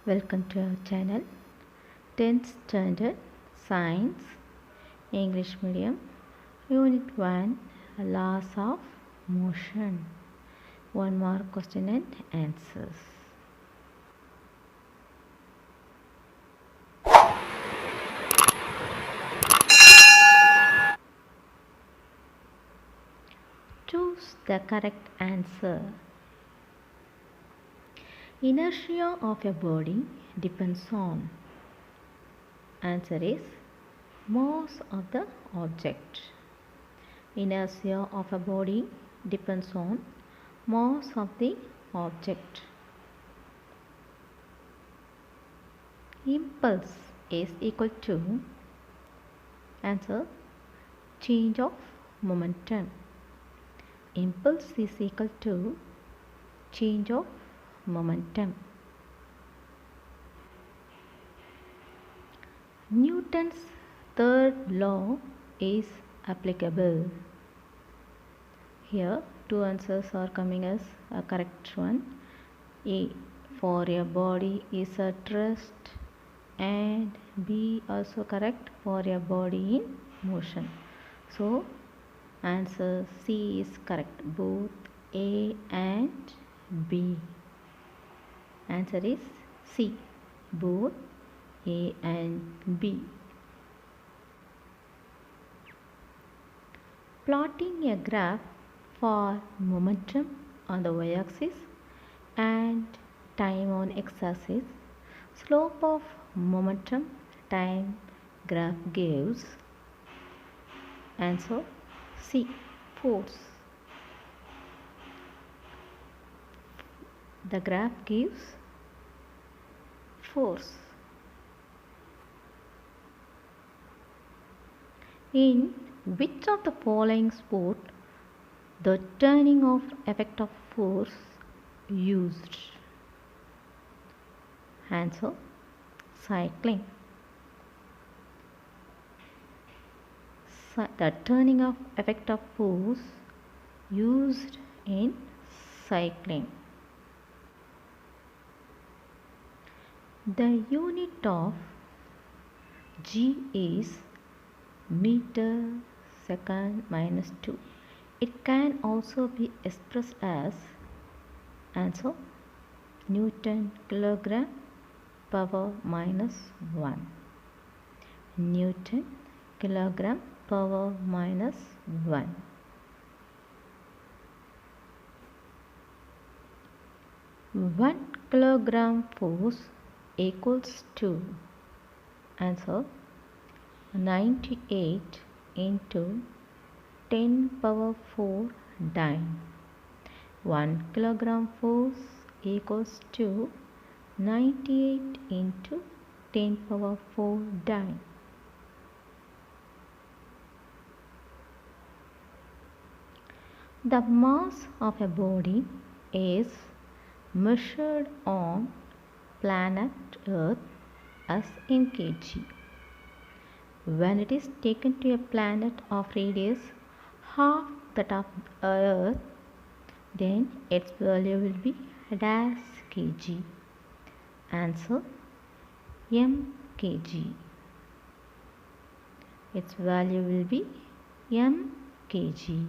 Welcome to our channel 10th Standard Science English Medium Unit 1 Laws of Motion. One more question and answers. Choose the correct answer. Inertia of a body depends on. Answer is mass of the object. Inertia of a body depends on mass of the object. Impulse is equal to answer change of momentum. Impulse is equal to change of momentum. Newton's third law is applicable. Here two answers are coming as a correct one. A, for a body is at rest, and B also correct, for a body in motion. So answer C is correct, both A and B. Answer is C, both A and B. Plotting a graph for momentum on the y-axis and time on x-axis, slope of momentum time graph gives answer C, force. The graph gives force. In which of the following sport the turning of effect of force used? Answer cycling. The turning of effect of force used in cycling. The unit of G is meter second minus 2. It can also be expressed as answer Newton kilogram power minus 1. Newton kilogram power minus 1. One kilogram force equals to answer 98 into 10 power 4 dyne. 1 kilogram force equals to 98 into 10 power 4 dyne. The mass of a body is measured on planet Earth as in kg. When it is taken to a planet of radius half that of Earth, then its value will be dash kg. Answer m kg. Its value will be m kg.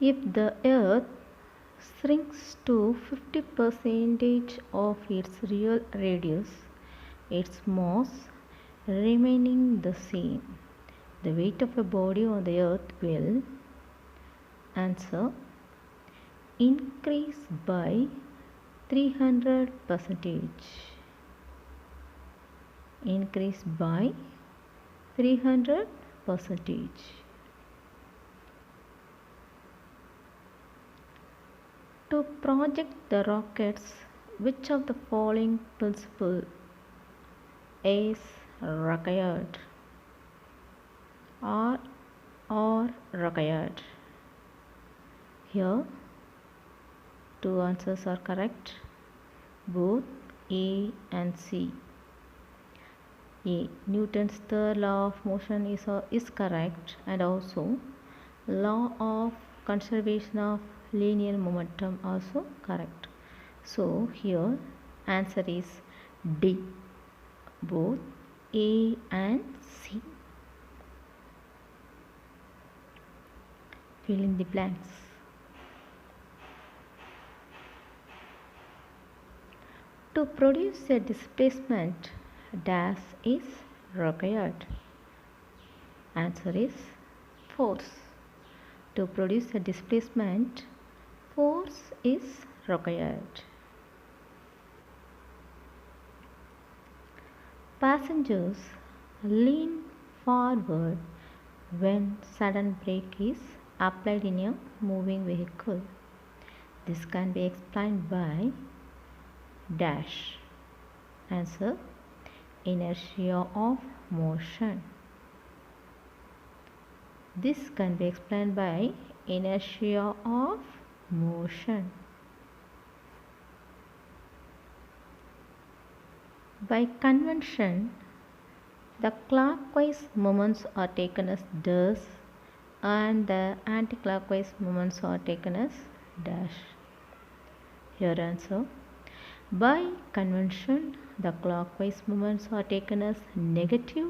If the Earth shrinks to 50% of its real radius, its mass remaining the same, the weight of a body on the Earth will answer increase by 300%. Increase by 300%. To project the rockets, which of the following principle is required? Or required? Here two answers are correct, both A and C. A, Newton's third law of motion is correct, and also law of conservation of linear momentum also correct. So here answer is D, both A and C. Fill in the blanks. To produce a displacement, dash is required. Answer is force. To produce a displacement, force is required. Passengers lean forward when sudden brake is applied in a moving vehicle. This can be explained by dash. Answer: inertia of motion. This can be explained by inertia of motion. By convention, the clockwise moments are taken as dash and the anti-clockwise moments are taken as dash. Here answer: by convention, the clockwise moments are taken as negative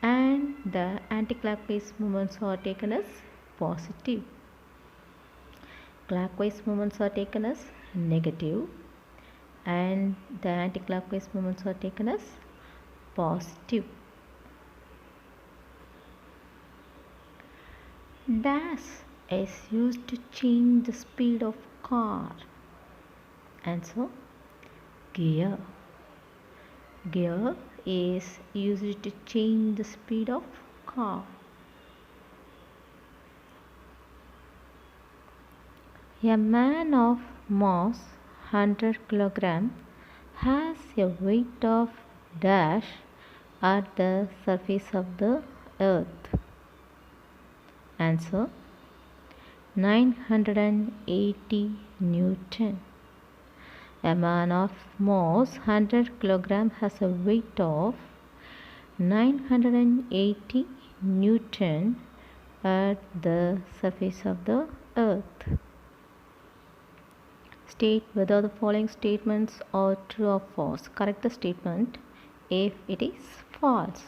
and the anti-clockwise moments are taken as positive. Clockwise moments are taken as negative and the anti-clockwise moments are taken as positive. Dash is used to change the speed of car. Answer: gear. Gear is used to change the speed of car. A man of mass 100 kg has a weight of dash at the surface of the earth. Answer: 980 Newton. A man of mass 100 kg has a weight of 980 Newton at the surface of the earth. State whether the following statements are true or false. Correct the statement if it is false.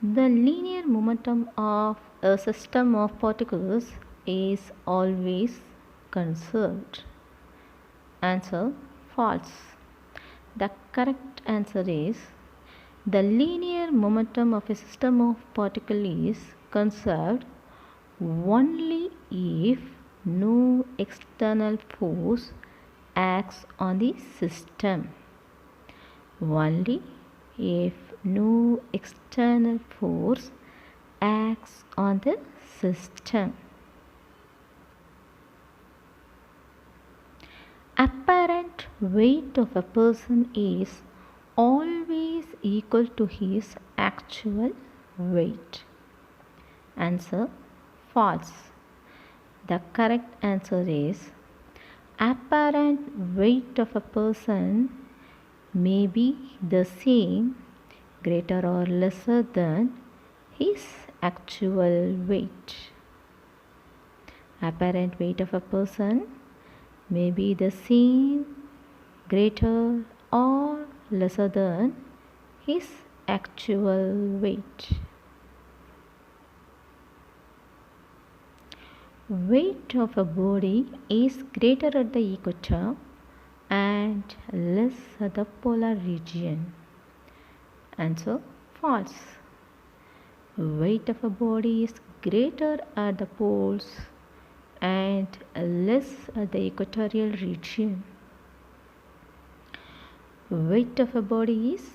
The linear momentum of a system of particles is always conserved. Answer: false. The correct answer is the linear momentum of a system of particles is conserved only if no external force acts on the system. Only if no external force acts on the system. Apparent weight of a person is always equal to his actual weight. Answer: false. The correct answer is apparent weight of a person may be the same, greater or lesser than his actual weight. Apparent weight of a person may be the same, greater or lesser than his actual weight. Weight of a body is greater at the equator and less at the polar region. Answer: false. Weight of a body is greater at the poles and less at the equatorial region. Weight of a body is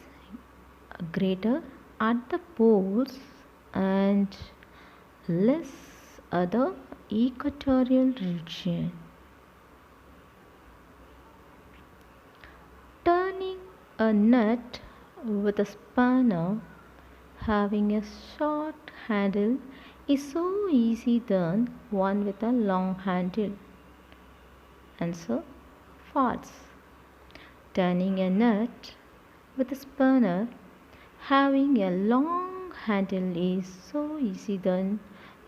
greater at the poles and less at the equatorial region. Turning a nut with a spanner having a short handle is so easy than one with a long handle. Answer: false. Turning a nut with a spanner having a long handle is so easy than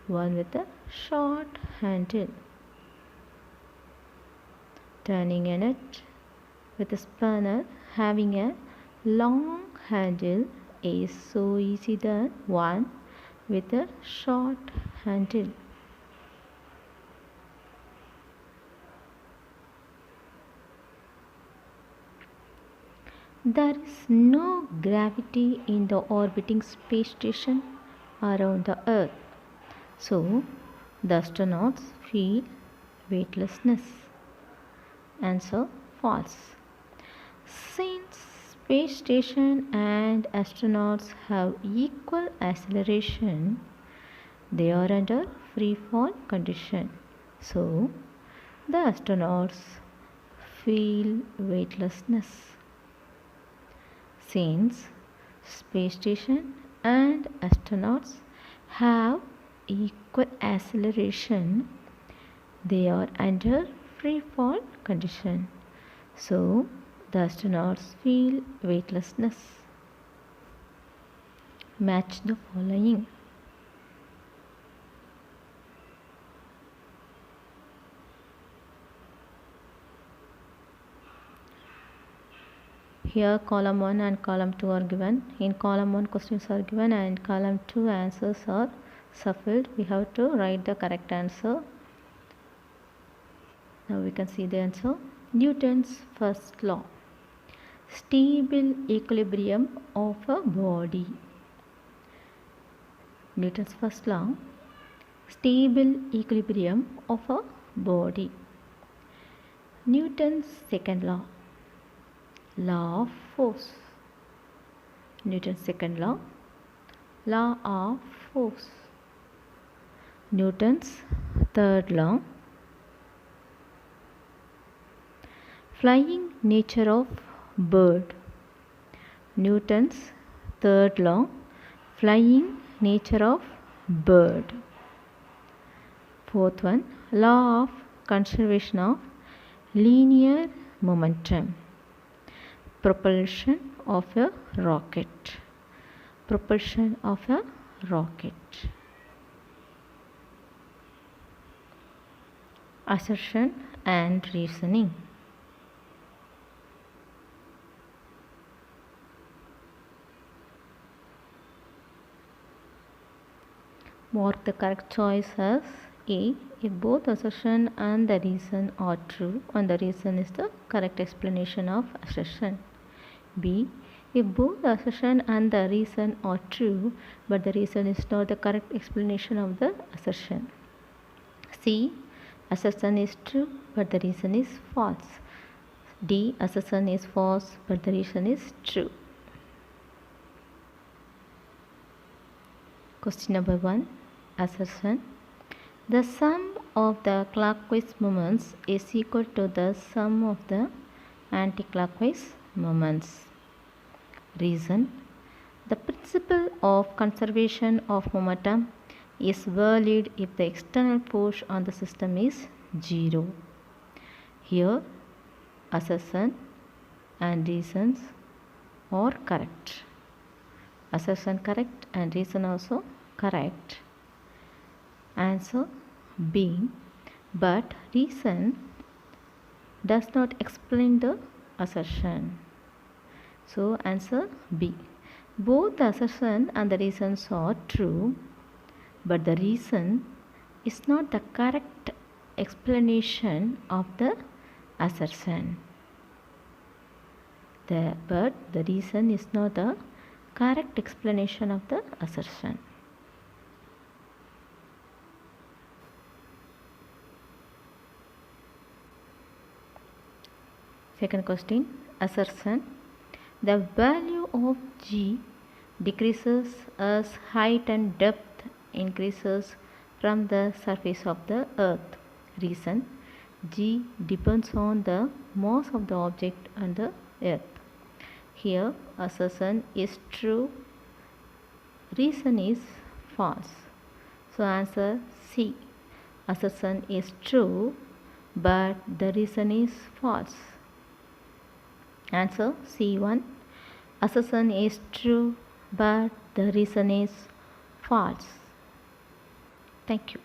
one with a short handle. Turning a nut with a spanner having a long handle is so easy than one with a short handle. There is no gravity in the orbiting space station around the Earth, so the astronauts feel weightlessness. Answer false. Since space station and astronauts have equal acceleration, they are under free fall condition. So the astronauts feel weightlessness. Since space station and astronauts have equal acceleration, they are under free fall condition. So the astronauts feel weightlessness. Match the following. Here column 1 and column 2 are given. In column 1 questions are given and column 2 answers are shuffled. We have to write the correct answer. Now we can see the answer. Newton's first law. Stable equilibrium of a body. Newton's first law. Stable equilibrium of a body. Newton's second law. Law of force. Newton's second law. Law of force. Newton's third law. Flying nature of bird. Newton's third law. Flying nature of bird. Fourth one. Law of conservation of linear momentum. Propulsion of a rocket. Propulsion of a rocket. Assertion and reasoning. Mark the correct choice as A. If both assertion and the reason are true and the reason is the correct explanation of assertion. B. If both the assertion and the reason are true but the reason is not the correct explanation of the assertion. C. Assertion is true but the reason is false. D. Assertion is false but the reason is true. Question number 1. Assertion. The sum of the clockwise moments is equal to the sum of the anticlockwise moments. Reason. The principle of conservation of momentum is valid if the external force on the system is 0. Here, assertion and reasons are correct. Assertion correct and reason also correct. Answer B. But reason does not explain the assertion. So answer B. Both the assertion and the reasons are true, but the reason is not the correct explanation of the assertion. But the reason is not the correct explanation of the assertion. Second question. Assertion. The value of G decreases as height and depth increases from the surface of the earth. Reason. G depends on the mass of the object on the earth. Here assertion is true, reason is false. So answer C. Assertion is true but the reason is false. Answer C1. Assertion is true but the reason is false. Thank you.